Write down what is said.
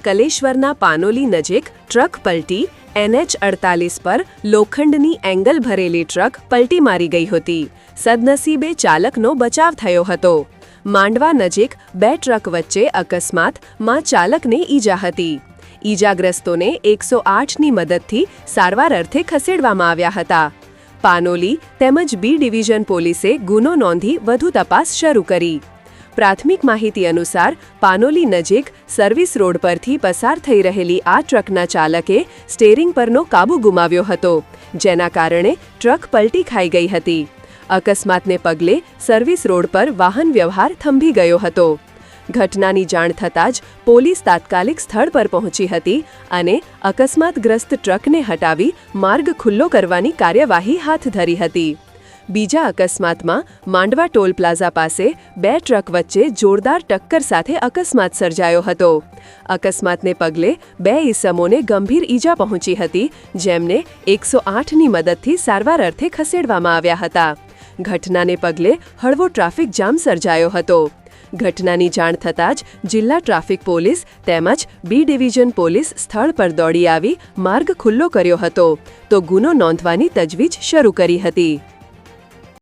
કલેશ્વરના પાનોલી નજીક ટ્રક પલટી NH48 પર લોખંડની એંગલ ભરેલી ટ્રક પલટી મારી ગઈ હતી. સદનસીબે ચાલકનો બચાવ થયો હતો. માંડવા નજીક બે ટ્રક વચ્ચે અકસ્માતમાં ચાલકને ઈજા હતી. ઈજાગ્રસ્તોને 108ની મદદથી સારવાર અર્થે ખસેડવામાં આવ્યા હતા. પાનોલી તેમજ બી ડિવિઝન પોલીસે ગુનો નોંધી વધુ તપાસ શરૂ કરી. પ્રાથમિક માહિતી અનુસાર પાનોલી નજીક સર્વિસ રોડ પરથી પસાર થઈ રહેલી આ ટ્રકના ચાલકે સ્ટેરિંગ પરનો કાબુ ગુમાવ્યો હતો, જેના કારણે ટ્રક પલટી ખાઈ ગઈ હતી. અકસ્માતને પગલે સર્વિસ રોડ પર વાહન વ્યવહાર થંભી ગયો હતો. ઘટનાની જાણ થતાં જ પોલીસ તાત્કાલિક સ્થળ પર પહોંચી હતી અને અકસ્માતગ્રસ્ત ટ્રકને હટાવી માર્ગ ખુલ્લો કરવાની કાર્યવાહી હાથ ધરી હતી. બીજા અકસ્માતમાં માંડવા ટોલ પ્લાઝા પાસે બે ટ્રક વચ્ચે જોરદાર ટક્કર સાથે અકસ્માત સર્જાયો હતો. અકસ્માતને પગલે બે ઈસમોને ગંભીર ઈજા પહોંચી હતી, જેમને 108ની મદદથી સારવાર અર્થે ખસેડવામાં આવ્યા હતા. ઘટનાને પગલે હળવો ટ્રાફિક જામ સર્જાયો હતો. ઘટનાની જાણ થતાં જ જિલ્લા ટ્રાફિક પોલીસ તેમજ બી ડિવિઝન પોલીસ સ્થળ પર દોડી આવી માર્ગ ખુલ્લો કર્યો હતો, તો ગુનો નોંધવાની તજવીજ શરૂ કરી હતી.